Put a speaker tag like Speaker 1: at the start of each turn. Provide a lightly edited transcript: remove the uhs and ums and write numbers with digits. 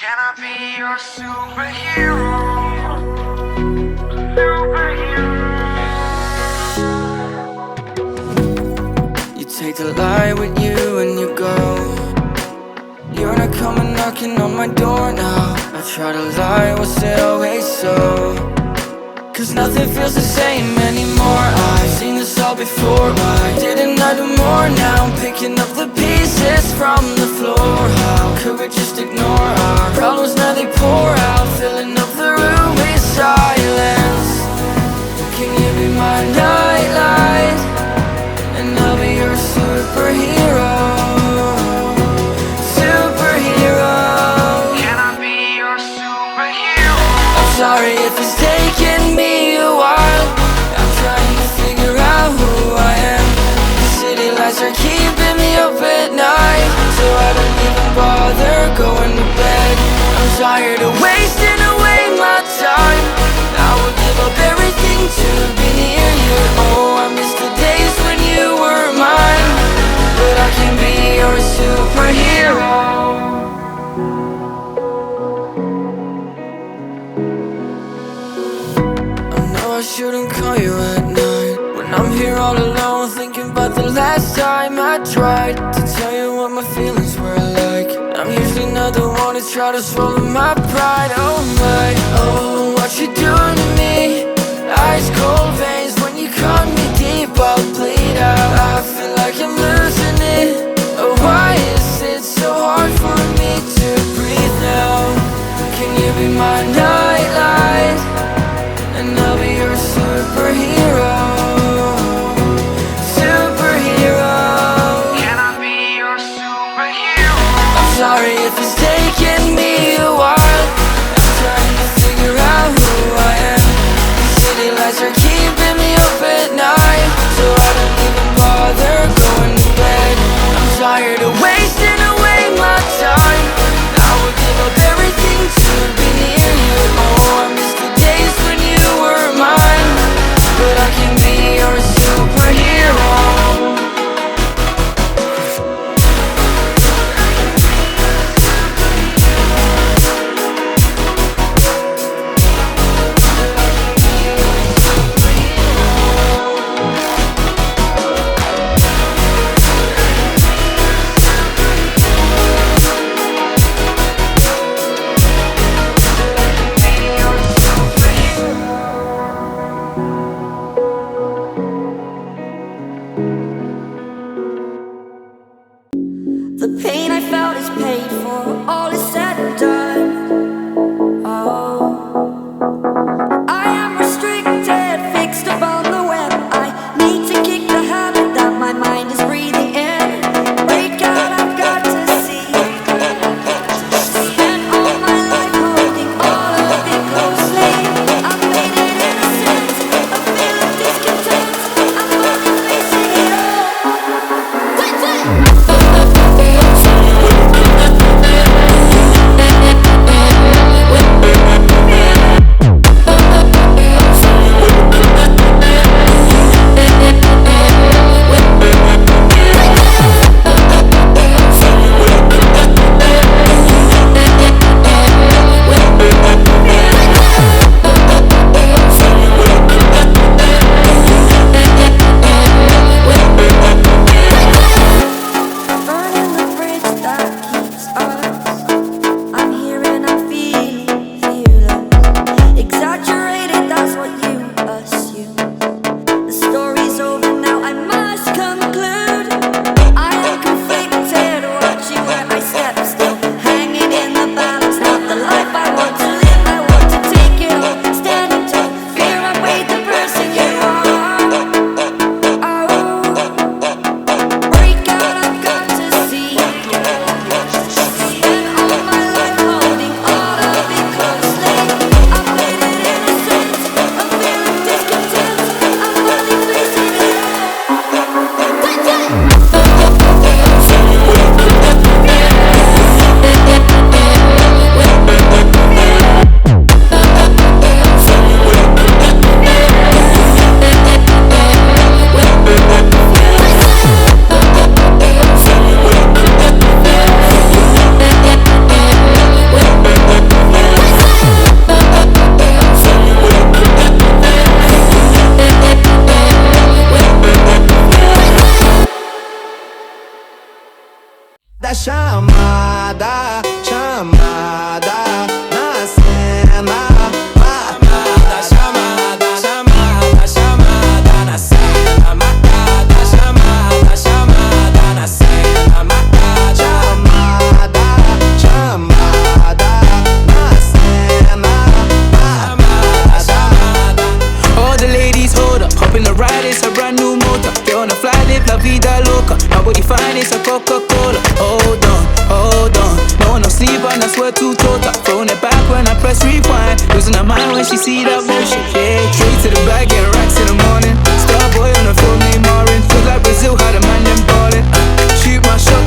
Speaker 1: Can I be your superhero? Superhero.
Speaker 2: You take the light with you and you go. You're not coming knocking on my door now. I try to lie, was it always so? Cause nothing feels the same anymore. I've seen this all before. Why didn't I do more? Now I'm picking up the pieces from the floor. How could we just ignore our problems? Now they pour out, filling up the room with silence. Can you be my nightlight? And I'll be your superhero. Superhero.
Speaker 1: Can I be your superhero?
Speaker 2: I'm sorry if it's taking me a while. I'm trying to figure out who I am. The city lights are keeping me up at night, so I don't even bother going to bed. I'm tired of wasting away my time. I would give up everything to be near you. Oh, I miss the days when you were mine, but I can be your superhero. I shouldn't call you at night when I'm here all alone, thinking about the last time I tried to tell you what my feelings were like. I'm usually not the one to try to swallow my pride. Oh my, oh, what you doing to me? Ice cold veins when you cut me deep, I'll bleed out. I feel like I'm losing it. Oh, why is it so hard for me to breathe now? Can you be my nightlight? And I'll be your superhero. Superhero.
Speaker 1: Can I be your superhero?
Speaker 2: I'm sorry if it's taking me a while. I'm trying to figure out who I am. The city lights are keeping me up at night, so I don't even bother going to bed. I'm tired of wasting
Speaker 3: chamada, chamada na cena. Marcada, chamada, chamada, chamada na cena. Marcada, chamada, chamada na cena. Marcada, chamada, chamada na cena. Chamada, chamada.
Speaker 4: All the ladies hold up, hop in the ride, it's a brand new motor. Get on the fly, live la vida loca. My body fine, it's a Coca-Cola. Hold on, hold on. No one no sleep and I swear to total. Throwing it back when I press rewind. Losing her mind when she see that motion. Yeah, straight to the bag, getting racks in the morning. Starboy on the film named Marin. Feel like Brazil, had a man them ballin'. Shoot my shot,